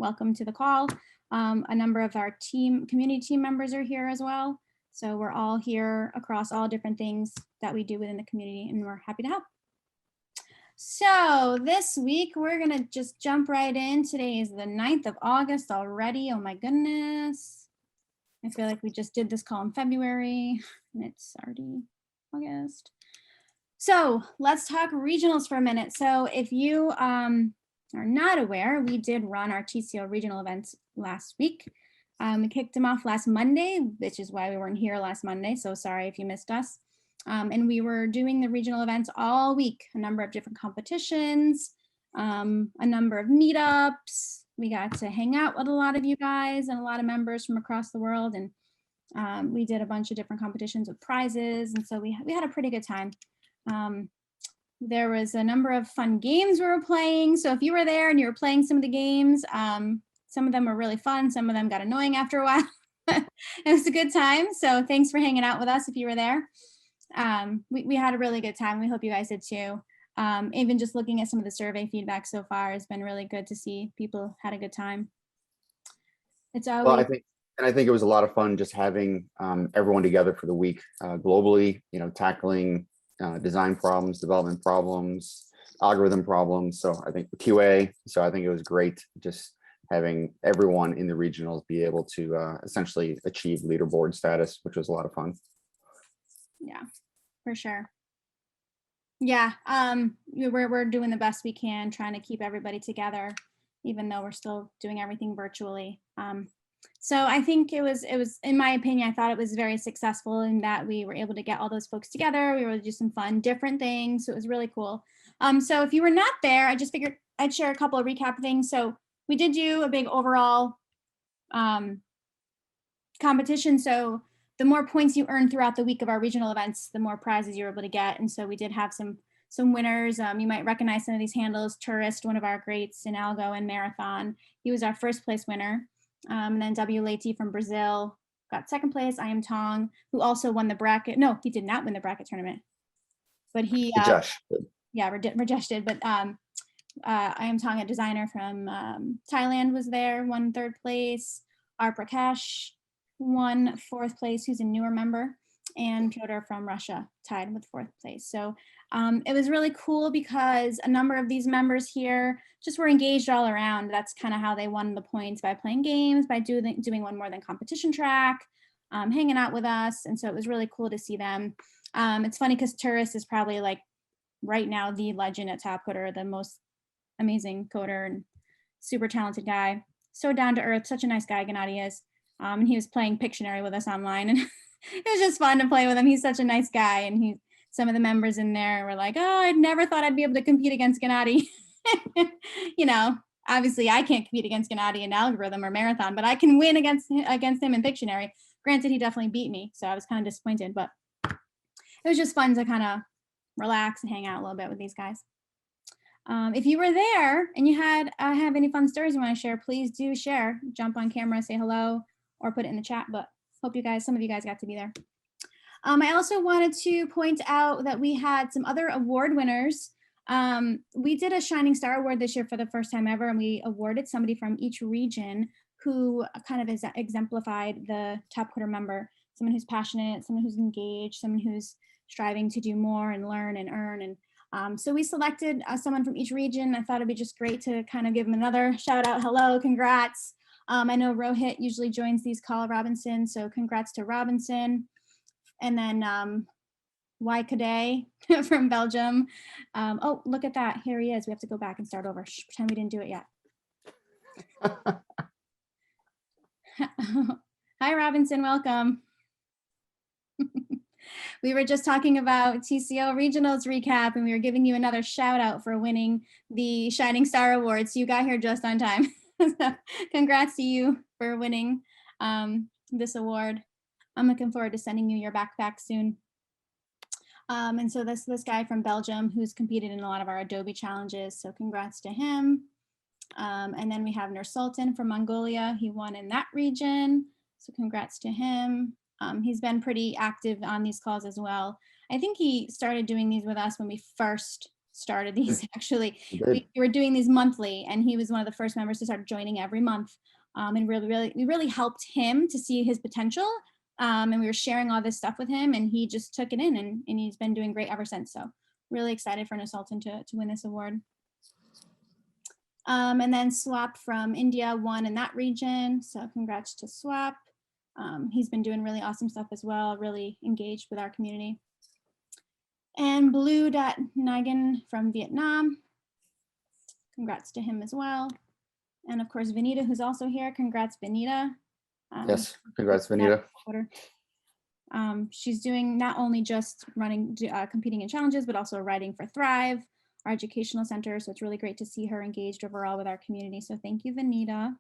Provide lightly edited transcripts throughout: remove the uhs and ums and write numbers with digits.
welcome to the call. A number of our community team members are here as well. So we're all here across all different things that we do within the community, and we're happy to help. So this week, we're gonna just jump right in. Today is the 9th of August already. Oh my goodness. I feel like we just did this call in February and it's already August. So let's talk regionals for a minute. So if you are not aware, we did run our TCO regional events last week. We kicked them off last Monday, which is why we weren't here last Monday. So sorry if you missed us. And we were doing the regional events all week, a number of different competitions, a number of meetups. We got to hang out with a lot of you guys and a lot of members from across the world. And we did a bunch of different competitions with prizes. And so we had a pretty good time. There was a number of fun games we were playing. So if you were there and you were playing some of the games, some of them were really fun. Some of them got annoying after a while. It was a good time. So thanks for hanging out with us if you were there. We had a really good time. We hope you guys did too. Even just looking at some of the survey feedback so far has been really good to see people had a good time. It's always well, I think it was a lot of fun just having everyone together for the week globally, tackling design problems, development problems, algorithm problems. So I think QA. So I think it was great just having everyone in the regionals be able to essentially achieve leaderboard status, which was a lot of fun. Yeah, for sure. Yeah, we're doing the best we can, trying to keep everybody together, even though we're still doing everything virtually. So I think it was, in my opinion, I thought it was very successful in that we were able to get all those folks together. We were able to do some fun, different things. So it was really cool. So if you were not there, I just figured I'd share a couple of recap things. So we did do a big overall competition. So the more points you earn throughout the week of our regional events, the more prizes you're able to get. And so we did have some winners. You might recognize some of these handles. Tourist, one of our greats in Algo and Marathon. He was our first place winner. And then W. Leite from Brazil got second place. I Am Tong, who also won the bracket. No, he did not win the bracket tournament. But he, Rajesh did. But I Am Tong, a designer from Thailand, was there, won third place. R. Prakash won fourth place, who's a newer member, and Piotr from Russia tied with fourth place. So it was really cool because a number of these members here just were engaged all around. That's kind of how they won the points, by playing games, by doing one more than competition track, hanging out with us. And so it was really cool to see them. It's funny because Tourist is probably like right now the legend at Top Coder, the most amazing coder and super talented guy. So down to earth, such a nice guy, Gennady is. And he was playing Pictionary with us online, and it was just fun to play with him. He's such a nice guy, and some of the members in there were like, "Oh, I never thought I'd be able to compete against Gennady." Obviously I can't compete against Gennady in Algorithm or Marathon, but I can win against him in Pictionary. Granted, he definitely beat me, so I was kind of disappointed, but it was just fun to kind of relax and hang out a little bit with these guys. If you were there and you have any fun stories you want to share, please do share. Jump on camera, say hello, or put it in the chat. But hope some of you guys got to be there. I also wanted to point out that we had some other award winners. We did a Shining Star Award this year for the first time ever, and we awarded somebody from each region who kind of exemplified the Top Coder member, someone who's passionate, someone who's engaged, someone who's striving to do more and learn and earn. And so we selected someone from each region. I thought it'd be just great to kind of give them another shout out. Hello, congrats. I know Rohit usually joins these call Robinson, so congrats to Robinson. And then Waikade from Belgium. Oh, look at that. Here he is. We have to go back and start over. Pretend we didn't do it yet. Hi, Robinson. Welcome. We were just talking about TCO Regionals recap, and we were giving you another shout out for winning the Shining Star Award. So you got here just on time. So congrats to you for winning this award. I'm looking forward to sending you your backpack soon. And so this guy from Belgium who's competed in a lot of our Adobe challenges. So congrats to him. And then we have Nur Sultan from Mongolia. He won in that region. So congrats to him. He's been pretty active on these calls as well. I think he started doing these with us when we first started these actually. You did. We were doing these monthly, and he was one of the first members to start joining every month. And we really helped him to see his potential. And we were sharing all this stuff with him, and he just took it in, and he's been doing great ever since. So really excited for Nasultan to win this award. And then Swap from India won in that region. So congrats to Swap. He's been doing really awesome stuff as well, really engaged with our community. And Blue Dot Nagan from Vietnam. Congrats to him as well. And of course, Vanita, who's also here. Congrats, Vanita. Yes, congrats, Vanita. She's doing not only just running, competing in challenges, but also writing for Thrive, our educational center. So it's really great to see her engaged overall with our community. So thank you, Vanita.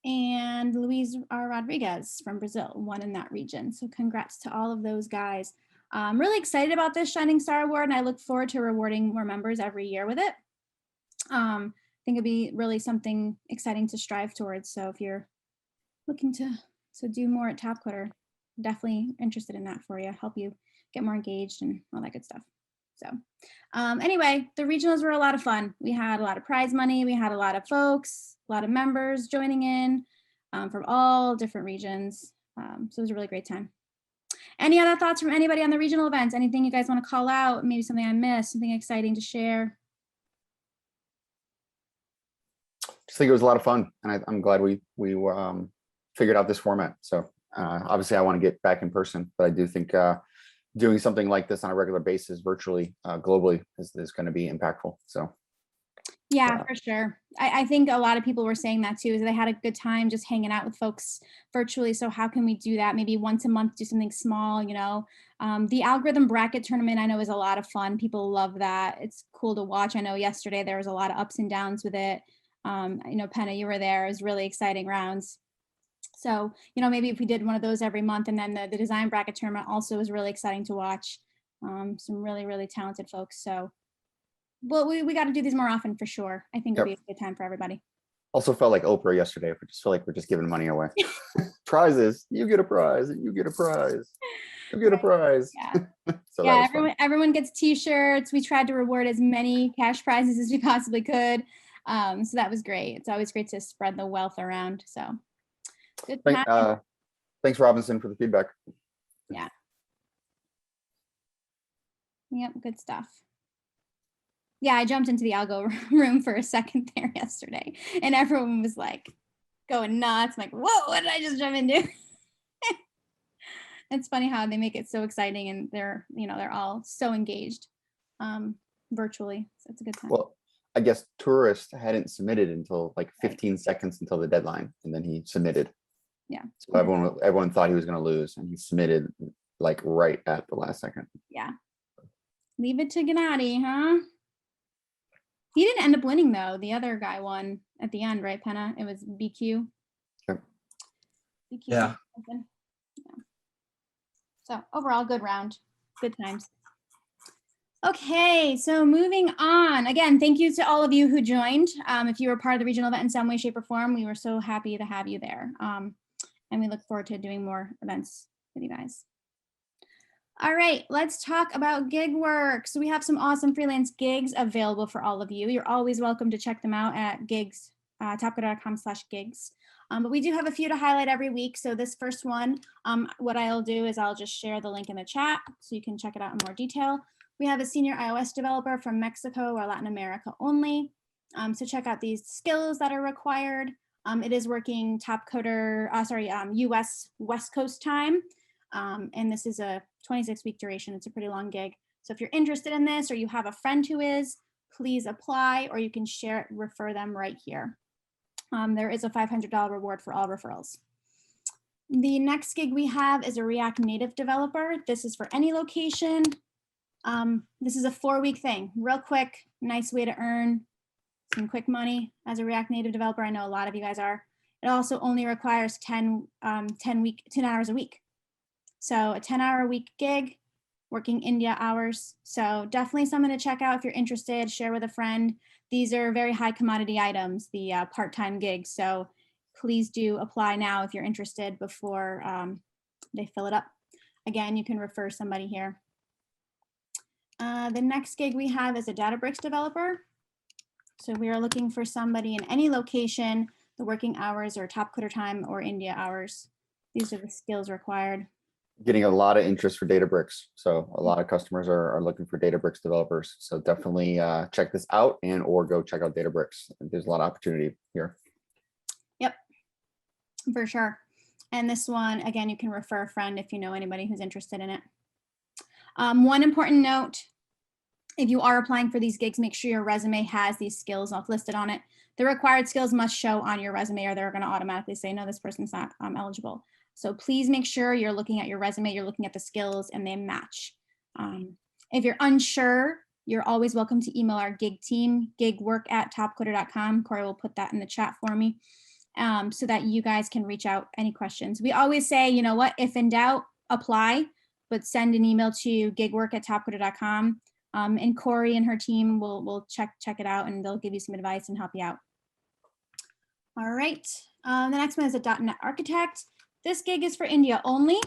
And Luis R. Rodriguez from Brazil won in that region. So congrats to all of those guys. I'm really excited about this Shining Star Award, and I look forward to rewarding more members every year with it. I think it'd be really something exciting to strive towards. So if you're looking to do more at Top Coder, definitely interested in that for you, help you get more engaged and all that good stuff. So anyway, the regionals were a lot of fun. We had a lot of prize money. We had a lot of folks, a lot of members joining in from all different regions. So it was a really great time. Any other thoughts from anybody on the regional events? Anything you guys want to call out? Maybe something I missed, something exciting to share? Just think it was a lot of fun, and I'm glad we figured out this format. So obviously I want to get back in person, but I do think doing something like this on a regular basis virtually globally is going to be impactful. So yeah, for sure. I think a lot of people were saying that too, is they had a good time just hanging out with folks virtually. So how can we do that? Maybe once a month, do something small, you know. The algorithm bracket tournament I know is a lot of fun. People love that. It's cool to watch. I know yesterday there was a lot of ups and downs with it. You know, Penna, you were there. It was really exciting rounds. So, you know, maybe if we did one of those every month, and then the design bracket tournament also was really exciting to watch. Some really, really talented folks. So, well, we got to do these more often for sure. I think it'll be a good time for everybody. Also felt like Oprah yesterday. We just feel like we're just giving money away. Prizes. You get a prize. You get a prize. You get a prize. Yeah, So yeah. Everyone gets T-shirts. We tried to reward as many cash prizes as we possibly could. So that was great. It's always great to spread the wealth around. So good time. Thanks, Robinson, for the feedback. Yeah. Yep, good stuff. Yeah, I jumped into the algo room for a second there yesterday, and everyone was like going nuts. I'm like, whoa, what did I just jump into? It's funny how they make it so exciting, and they're all so engaged virtually. So it's a good time. Well, I guess Tourist hadn't submitted until like 15 seconds until the deadline, and then he submitted. Yeah. So everyone thought he was going to lose, and he submitted like right at the last second. Yeah. Leave it to Gennady, huh? He didn't end up winning though. The other guy won at the end, right, Penna? It was BQ. Yep. BQ. Yeah. So overall, good round, good times. Okay, so moving on. Again, thank you to all of you who joined. If you were part of the regional event in some way, shape, or form, we were so happy to have you there. And we look forward to doing more events with you guys. All right, let's talk about gig work. So we have some awesome freelance gigs available for all of you. You're always welcome to check them out at gigs, topcoder.com/gigs. But we do have a few to highlight every week. So this first one, what I'll do is I'll just share the link in the chat so you can check it out in more detail. We have a senior iOS developer from Mexico or Latin America only. So check out these skills that are required. It is working US West Coast time. And this is a 26-week duration. It's a pretty long gig. So if you're interested in this, or you have a friend who is, please apply, or you can share it, refer them right here. There is a $500 reward for all referrals. The next gig we have is a React Native developer. This is for any location. This is a 4-week thing, real quick, nice way to earn some quick money as a React Native developer. I know a lot of you guys are. It also only requires 10 hours a week. So a 10-hour a week gig, working India hours. So definitely something to check out if you're interested, share with a friend. These are very high commodity items, the part-time gigs. So please do apply now if you're interested before they fill it up. Again, you can refer somebody here. The next gig we have is a Databricks developer. So we are looking for somebody in any location. The working hours are top coder time or India hours. These are the skills required. Getting a lot of interest for Databricks. So a lot of customers are looking for Databricks developers. So definitely check this out and or go check out Databricks. There's a lot of opportunity here. Yep, for sure. And this one, again, you can refer a friend if you know anybody who's interested in it. One important note, if you are applying for these gigs, make sure your resume has these skills listed on it. The required skills must show on your resume or they're going to automatically say, no, this person's not eligible. So please make sure you're looking at your resume, you're looking at the skills and they match. If you're unsure, you're always welcome to email our gig team, gigwork@topcoder.com. Corey will put that in the chat for me so that you guys can reach out any questions. We always say, you know what, if in doubt, apply, but send an email to gigwork@topcoder.com. And Corey and her team will check it out and they'll give you some advice and help you out. All right, the next one is a .NET architect. This gig is for India only,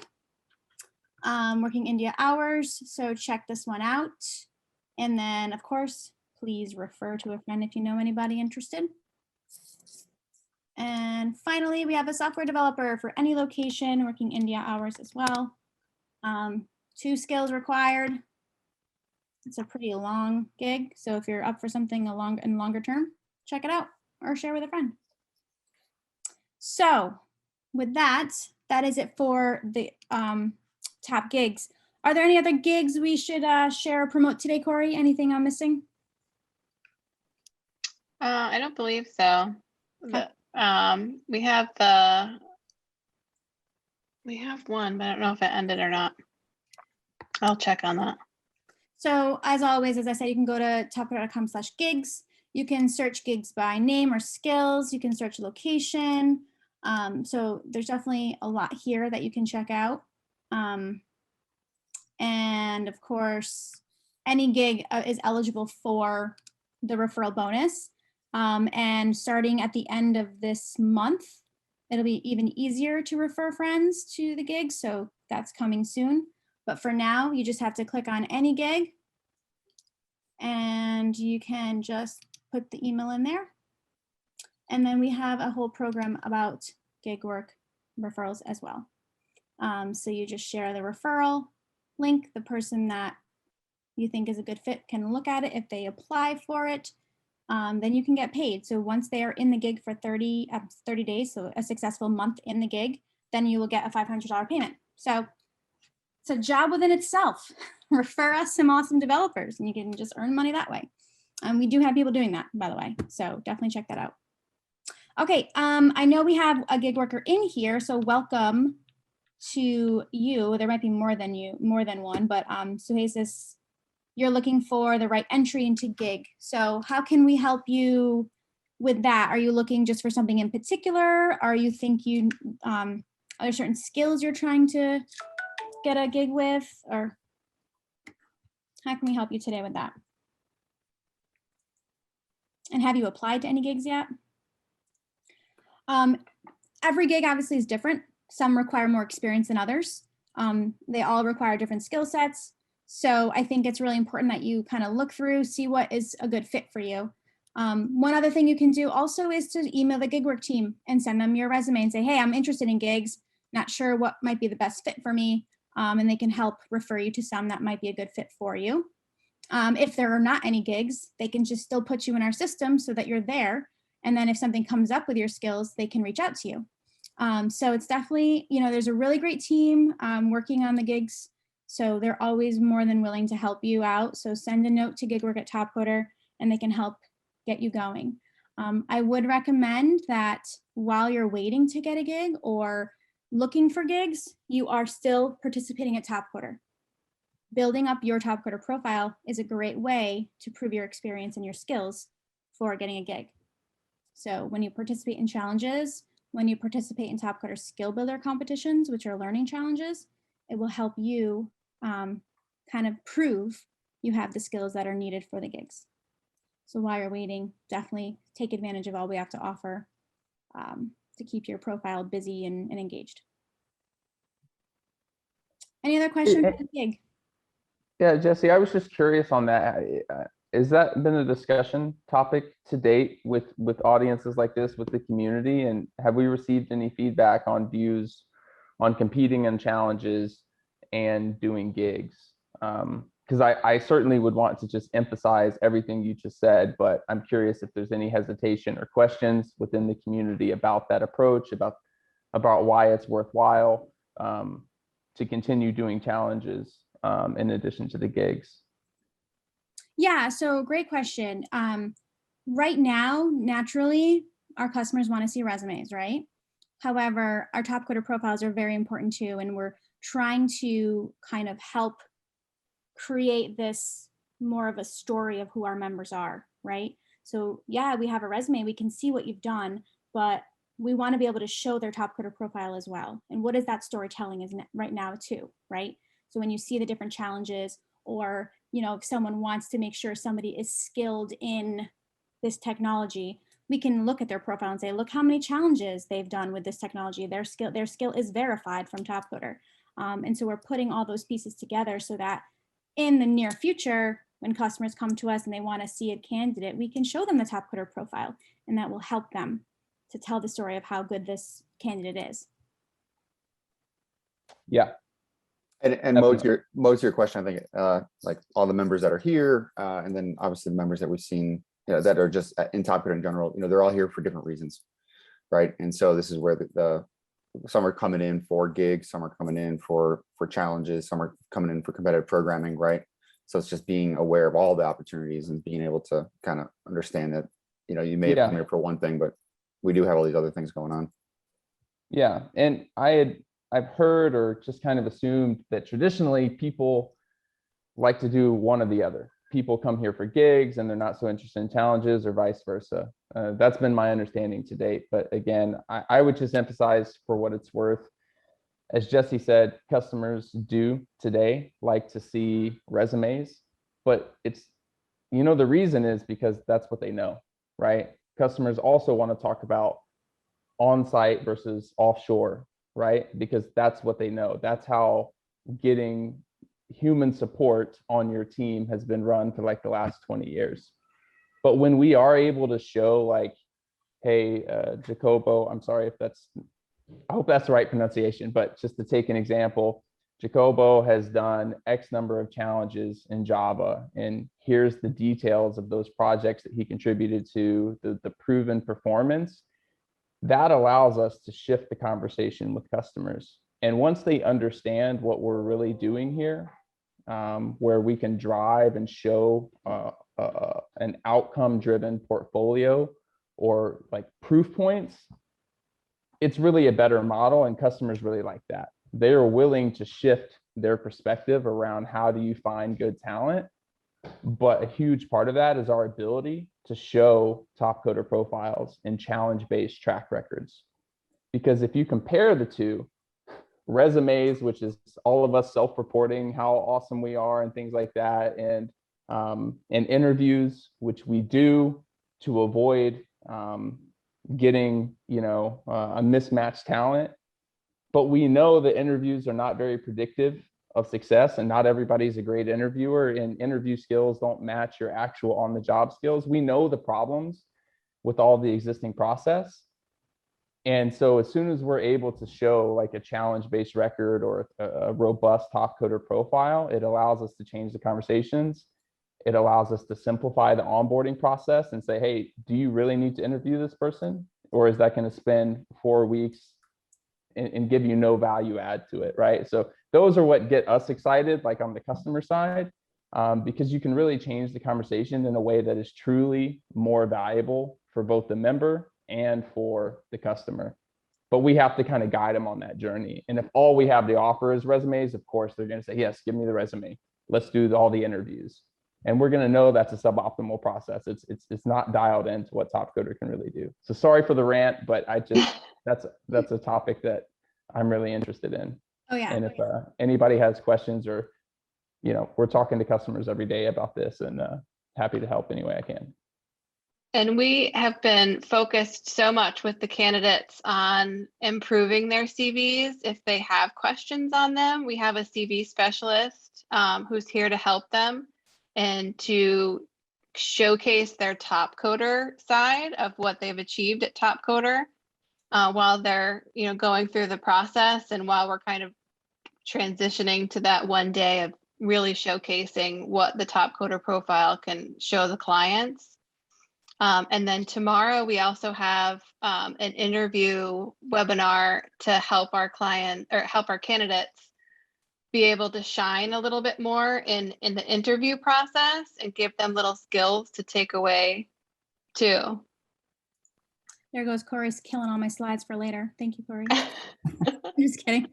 working India hours, so check this one out. And then, of course, please refer to a friend if you know anybody interested. And finally, we have a software developer for any location, working India hours as well. 2 skills required. It's a pretty long gig, so if you're up for something longer term, check it out or share with a friend. So with that is it for the top gigs. Are there any other gigs we should share or promote today, Corey? Anything I'm missing? I don't believe so. Okay. We have one, but I don't know if it ended or not. I'll check on that. So as always, as I said, you can go to topcoder.com/gigs. You can search gigs by name or skills. You can search location. So there's definitely a lot here that you can check out. And of course, any gig is eligible for the referral bonus. And starting at the end of this month, it'll be even easier to refer friends to the gig. So that's coming soon. But for now, you just have to click on any gig and you can just put the email in there. And then we have a whole program about gig work referrals as well. So you just share the referral link. The person that you think is a good fit can look at it. If they apply for it, then you can get paid. So once they are in the gig for 30 days, so a successful month in the gig, then you will get a $500 payment. So it's a job within itself. Refer us some awesome developers and you can just earn money that way. And we do have people doing that, by the way. So definitely check that out. Okay, I know we have a gig worker in here, so welcome to you. There might be more than one, but Suhasis, you're looking for the right entry into gig. So how can we help you with that? Are you looking just for something in particular? Are you are there certain skills you're trying to get a gig with, or how can we help you today with that? And have you applied to any gigs yet? Every gig obviously is different. Some require more experience than others. They all require different skill sets. So I think it's really important that you kind of look through, see what is a good fit for you. One other thing you can do also is to email the gig work team and send them your resume and say, hey, I'm interested in gigs, not sure what might be the best fit for me. And they can help refer you to some that might be a good fit for you. If there are not any gigs, they can just still put you in our system so that you're there. And then if something comes up with your skills, they can reach out to you. So it's definitely, there's a really great team working on the gigs. So they're always more than willing to help you out. So send a note to gigwork@topcoder and they can help get you going. I would recommend that while you're waiting to get a gig or looking for gigs, you are still participating at Topcoder. Building up your Topcoder profile is a great way to prove your experience and your skills for getting a gig. So when you participate in challenges, when you participate in Topcoder skill builder competitions, which are learning challenges, it will help you kind of prove you have the skills that are needed for the gigs. So while you're waiting, definitely take advantage of all we have to offer to keep your profile busy and engaged. Any other questions for the gig? Yeah, Jesse, I was just curious on that. Has that been a discussion topic to date with audiences like this, with the community? And have we received any feedback on views on competing in challenges and doing gigs? Because I certainly would want to just emphasize everything you just said, but I'm curious if there's any hesitation or questions within the community about that approach, about why it's worthwhile to continue doing challenges in addition to the gigs. Yeah, so great question. Right now, naturally, our customers want to see resumes, right? However, our top coder profiles are very important too, and we're trying to kind of help create this more of a story of who our members are, right? So yeah, we have a resume, we can see what you've done, but we want to be able to show their top coder profile as well. And what is that storytelling is right now too, right? So when you see the different challenges, or if someone wants to make sure somebody is skilled in this technology, we can look at their profile and say, look how many challenges they've done with this technology. Their skill is verified from Top Coder. And so we're putting all those pieces together so that in the near future, when customers come to us and they want to see a candidate, we can show them the Top Coder profile, and that will help them to tell the story of how good this candidate is. And most of your question, I think, like all the members that are here, and then obviously the members that we've seen, that are just in Top Coder in general, they're all here for different reasons, right? And so this is where the some are coming in for gigs, some are coming in for challenges, some are coming in for competitive programming, right? So it's just being aware of all the opportunities and being able to kind of understand that, you may have come here for one thing, but we do have all these other things going on. Yeah, and I've heard or just kind of assumed that traditionally people like to do one or the other. People come here for gigs and they're not so interested in challenges, or vice versa. That's been my understanding to date. But again, I would just emphasize, for what it's worth, as Jesse said, customers do today like to see resumes, but it's, the reason is because that's what they know, right? Customers also want to talk about on-site versus offshore, right? Because that's what they know. That's how getting human support on your team has been run for like the last 20 years. But when we are able to show, like, hey, Jacobo, I'm sorry if I hope that's the right pronunciation, but just to take an example, Jacobo has done X number of challenges in Java, and here's the details of those projects that he contributed to, the proven performance. That allows us to shift the conversation with customers. And once they understand what we're really doing here, where we can drive and show an outcome-driven portfolio or like proof points, it's really a better model, and customers really like that. They are willing to shift their perspective around how do you find good talent. But a huge part of that is our ability to show top coder profiles and challenge-based track records. Because if you compare the two, resumes, which is all of us self-reporting how awesome we are and things like that, and interviews, which we do to avoid getting a mismatched talent. But we know that interviews are not very predictive of success, and not everybody's a great interviewer, and interview skills don't match your actual on-the-job skills. We know the problems with all the existing process. And so as soon as we're able to show like a challenge-based record or a robust top coder profile, it allows us to change the conversations. It allows us to simplify the onboarding process and say, hey, do you really need to interview this person? Or is that going to spend 4 weeks and give you no value add to it, right? So those are what get us excited, like on the customer side, because you can really change the conversation in a way that is truly more valuable for both the member and for the customer. But we have to kind of guide them on that journey. And if all we have to offer is resumes, of course, they're going to say, yes, give me the resume. Let's do all the interviews. And we're going to know that's a suboptimal process. It's not dialed into what Top Coder can really do. So sorry for the rant, but that's a topic that I'm really interested in. Oh yeah. And if anybody has questions, or, we're talking to customers every day about this, and happy to help any way I can. And we have been focused so much with the candidates on improving their CVs. If they have questions on them, we have a CV specialist who's here to help them and to showcase their top coder side of what they've achieved at top coder while they're going through the process and while we're kind of transitioning to that one day of really showcasing what the top coder profile can show the clients. And then tomorrow we also have an interview webinar to help our client or help our candidates be able to shine a little bit more in the interview process and give them little skills to take away too. There goes Corey's killing all my slides for later. Thank you, Corey. I'm just kidding.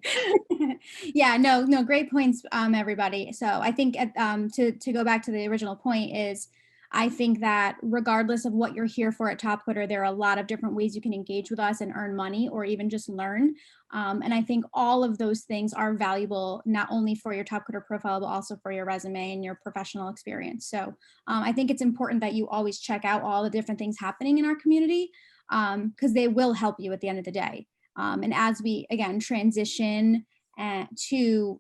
Yeah, no, great points, everybody. So I think to go back to the original point is, I think that regardless of what you're here for at Top Coder, there are a lot of different ways you can engage with us and earn money or even just learn. And I think all of those things are valuable, not only for your Top Coder profile, but also for your resume and your professional experience. So I think it's important that you always check out all the different things happening in our community because they will help you at the end of the day. And as we, again, transition to,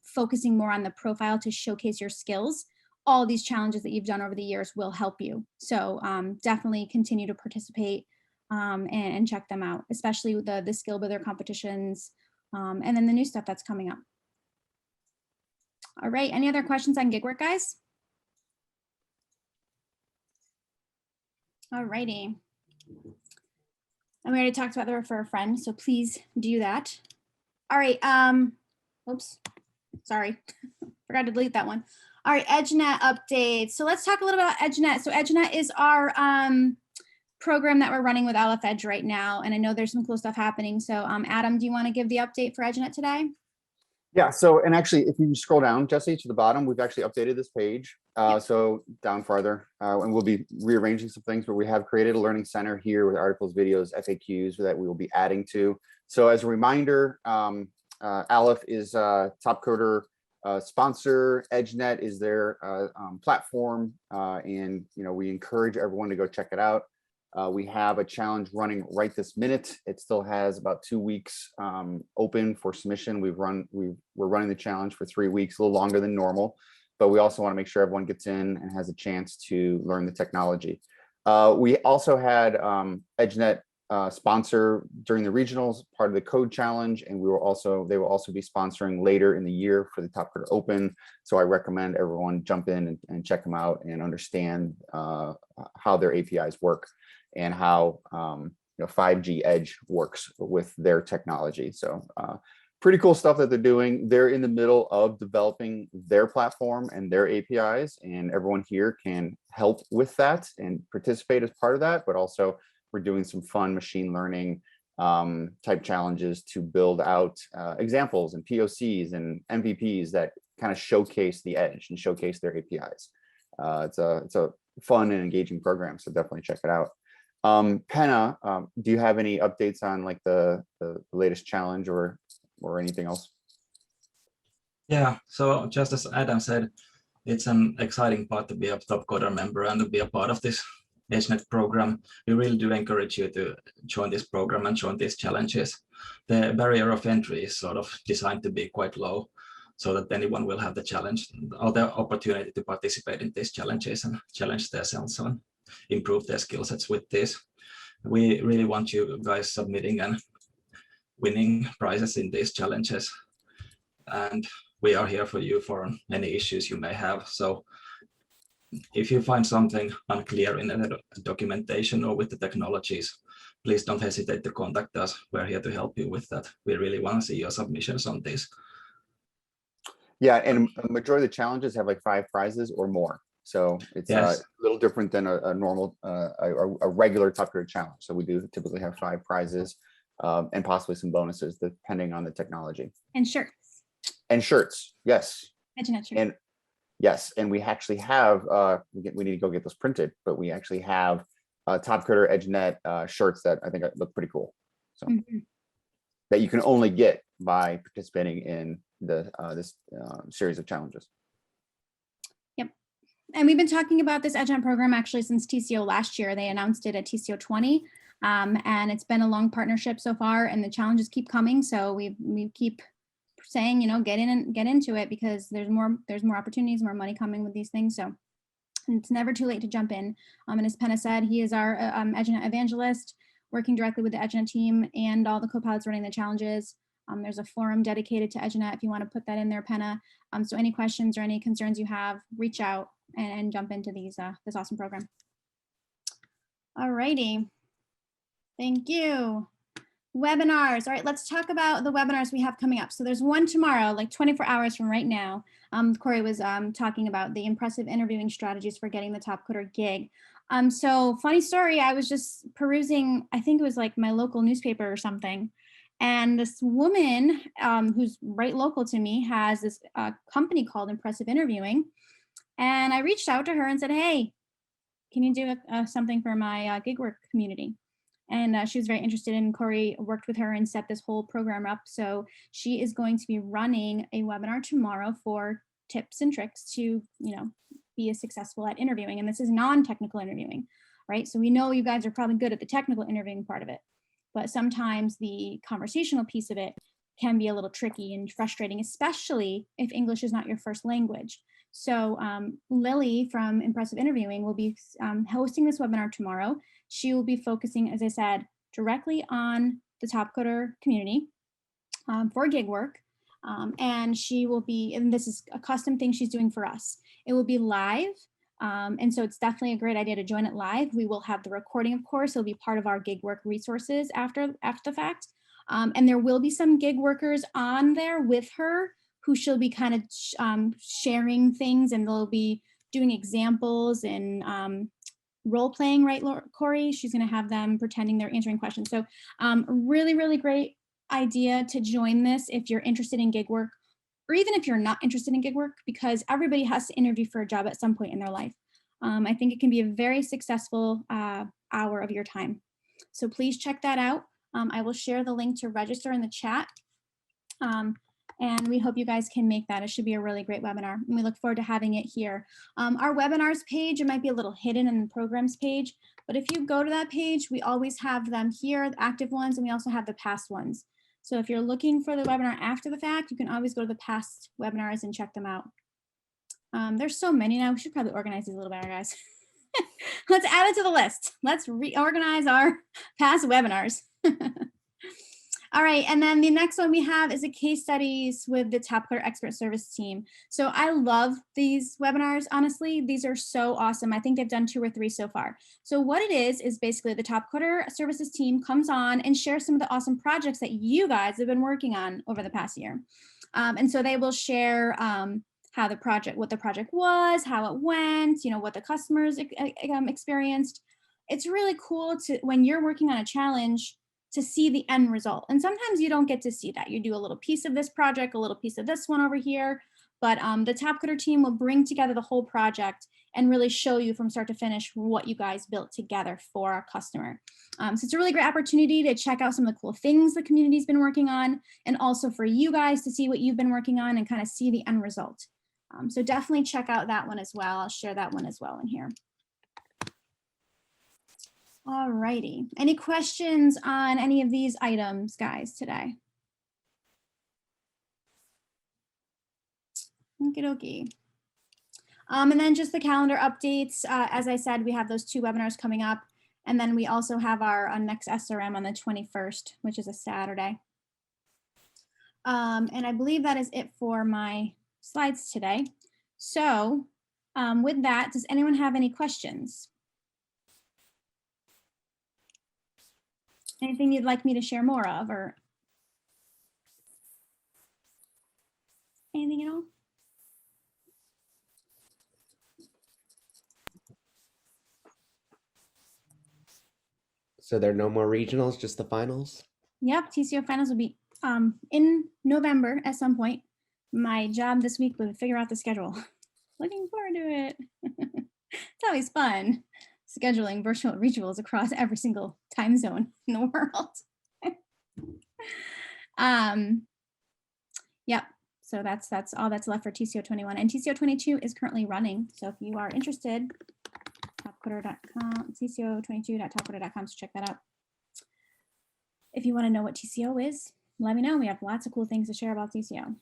focusing more on the profile to showcase your skills, all these challenges that you've done over the years will help you. So definitely continue to participate and check them out, especially with the skill builder competitions and then the new stuff that's coming up. All right, any other questions on gig work, guys? All righty. And we already talked about the refer a friend, so please do that. All right, oops, sorry, forgot to delete that one. All right, EdgeNet updates. So let's talk a little bit about EdgeNet. So EdgeNet is our program that we're running with LF Edge right now. And I know there's some cool stuff happening. So Adam, do you want to give the update for EdgeNet today? Yeah, so, and actually, if you scroll down, Jesse, to the bottom, we've actually updated this page. So down farther, and we'll be rearranging some things, but we have created a learning center here with articles, videos, FAQs that we will be adding to. So as a reminder, Aleph is Top Coder sponsor. EdgeNet is their platform, and we encourage everyone to go check it out. We have a challenge running right this minute. It still has about 2 weeks open for submission. We're running the challenge for 3 weeks, a little longer than normal, but we also want to make sure everyone gets in and has a chance to learn the technology. We also had EdgeNet sponsor during the regionals, part of the code challenge, and they will also be sponsoring later in the year for the Top Coder Open. So I recommend everyone jump in and check them out and understand how their APIs work and how 5G Edge works with their technology. So pretty cool stuff that they're doing. They're in the middle of developing their platform and their APIs, and everyone here can help with that and participate as part of that, but also we're doing some fun machine learning type challenges to build out examples and POCs and MVPs that kind of showcase the edge and showcase their APIs. It's a fun and engaging program, so definitely check it out. Penna, do you have any updates on like the latest challenge or anything else? Yeah, so just as Adam said, it's an exciting part to be a Top Coder member and to be a part of this EdgeNet program. We really do encourage you to join this program and join these challenges. The barrier of entry is sort of designed to be quite low so that anyone will have the challenge or the opportunity to participate in these challenges and challenge themselves and improve their skill sets with this. We really want you guys submitting and winning prizes in these challenges. And we are here for you for any issues you may have. So if you find something unclear in the documentation or with the technologies, please don't hesitate to contact us. We're here to help you with that. We really want to see your submissions on this. Yeah, and a majority of the challenges have like 5 prizes or more. So it's Yes. a little different than a normal, a regular Top Coder challenge. So we do typically have 5 prizes and possibly some bonuses depending on the technology. And shirts. And shirts, yes. EdgeNet shirts. And yes, and we actually have, we need to go get those printed, but we actually have Top Coder EdgeNet shirts that I think look pretty cool. So that you can only get by participating in the this series of challenges. And we've been talking about this EdgeNet program actually since TCO last year. They announced it at TCO 20. And it's been a long partnership so far, and the challenges keep coming. So we keep saying, you know, get in and get into it, because there's more opportunities, more money coming with these things. So it's never too late to jump in. And as Penna said, he is our EdgeNet evangelist, working directly with the EdgeNet team and all the co-pilots running the challenges. There's a forum dedicated to EdgeNet if you want to put that in there, Penna. So any questions or any concerns you have, reach out and jump into these this awesome program. All righty. Thank you. Webinars. All right, let's talk about the webinars we have coming up. So there's one tomorrow, like 24 hours from right now. Corey was talking about the impressive interviewing strategies for getting the top coder gig. So funny story, I was just perusing, I think it was like my local newspaper or something. And this woman who's right local to me has this company called Impressive Interviewing. And I reached out to her and said, hey, can you do something for my gig work community? And she was very interested, and Corey worked with her and set this whole program up. So she is going to be running a webinar tomorrow for tips and tricks to, you know, be successful at interviewing. And this is non-technical interviewing, right? So we know you guys are probably good at the technical interviewing part of it, but sometimes the conversational piece of it can be a little tricky and frustrating, especially if English is not your first language. So Lily from Impressive Interviewing will be hosting this webinar tomorrow. She will be focusing, as I said, directly on the top coder community for gig work. And she will be, and this is a custom thing she's doing for us. It will be live. And so it's definitely a great idea to join it live. We will have the recording, of course. It'll be part of our gig work resources after the fact. And there will be some gig workers on there with her who she'll be kind of sharing things, and they'll be doing examples and role playing, right, Corey? She's going to have them pretending they're answering questions. So really, really great idea to join this if you're interested in gig work, or even if you're not interested in gig work, because everybody has to interview for a job at some point in their life. I think it can be a very successful hour of your time. So please check that out. I will share the link to register in the chat. And we hope you guys can make that. It should be a really great webinar, and we look forward to having it here. Our webinars page, it might be a little hidden in the programs page, but if you go to that page, we always have them here, the active ones, and we also have the past ones. So if you're looking for the webinar after the fact, you can always go to the past webinars and check them out. There's so many now. We should probably organize these a little better, guys. Let's add it to the list. Let's reorganize our past webinars. All right, and then the next one we have is a case studies with the Top Coder Expert Service team. So I love these webinars, honestly. These are so awesome. I think they've done 2 or 3 so far. So what it is basically the Top Coder Services team comes on and shares some of the awesome projects that you guys have been working on over the past year. And so they will share what the project was, how it went, you know, what the customers experienced. It's really cool to, when you're working on a challenge, to see the end result. And sometimes you don't get to see that. You do a little piece of this project, a little piece of this one over here, but the Top Coder team will bring together the whole project and really show you from start to finish what you guys built together for our customer. So it's a really great opportunity to check out some of the cool things the community's been working on, and also for you guys to see what you've been working on and kind of see the end result. So definitely check out that one as well. I'll share that one as well in here. All righty. Any questions on any of these items, guys, today? Okie dokie. And then just the calendar updates. As I said, we have those 2 webinars coming up. And then we also have our next SRM on the 21st, which is a Saturday. And I believe that is it for my slides today. So with that, does anyone have any questions? Anything you'd like me to share more of, or anything at all? So there are no more regionals, just the finals? Yep, TCO finals will be in November at some point. My job this week was to figure out the schedule. Looking forward to it. It's always fun scheduling virtual regionals across every single time zone in the world. Yep. So that's all that's left for TCO 21, and TCO 22 is currently running. So if you are interested, topcoder.com, TCO22.topcoder.com to check that out. If you want to know what TCO is, let me know. We have lots of cool things to share about TCO. All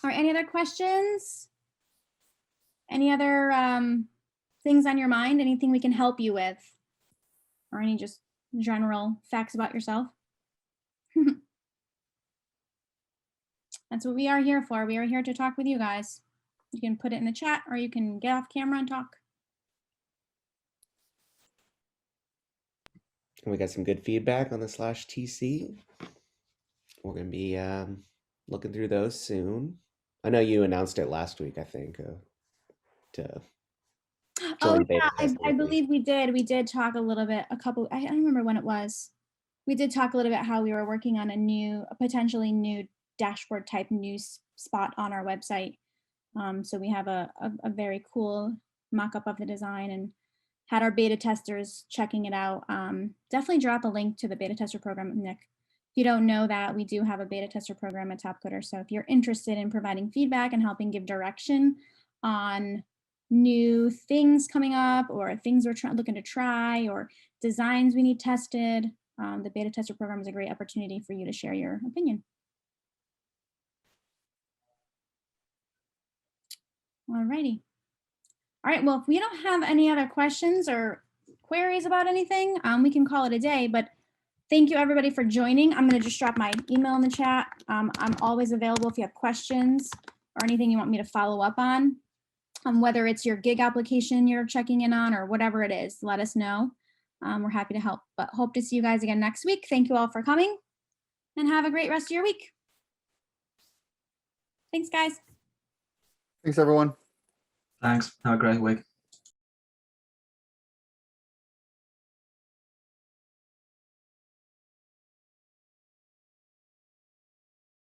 right, any other questions? Any other things on your mind? Anything we can help you with? Or any just general facts about yourself? That's what we are here for. We are here to talk with you guys. You can put it in the chat or you can get off camera and talk. And we got some good feedback on the /TC. We're going to be looking through those soon. I know you announced it last week, I think, to Oh join beta yeah, testing I with me. believe we did. We did talk a little bit, I don't remember when it was. We did talk a little bit how we were working on a potentially new dashboard type news spot on our website. So we have a very cool mock-up of the design and had our beta testers checking it out. Definitely drop a link to the beta tester program, Nick. If you don't know that, we do have a beta tester program at Topcoder. So if you're interested in providing feedback and helping give direction on new things coming up or things we're looking to try or designs we need tested, the beta tester program is a great opportunity for you to share your opinion. All righty. All right, well, if we don't have any other questions or queries about anything, we can call it a day, but thank you everybody for joining. I'm gonna just drop my email in the chat. I'm always available if you have questions or anything you want me to follow up on. Whether it's your gig application you're checking in on or whatever it is, let us know. We're happy to help, but hope to see you guys again next week. Thank you all for coming and have a great rest of your week. Thanks, guys. Thanks, everyone. Thanks. Have a great week.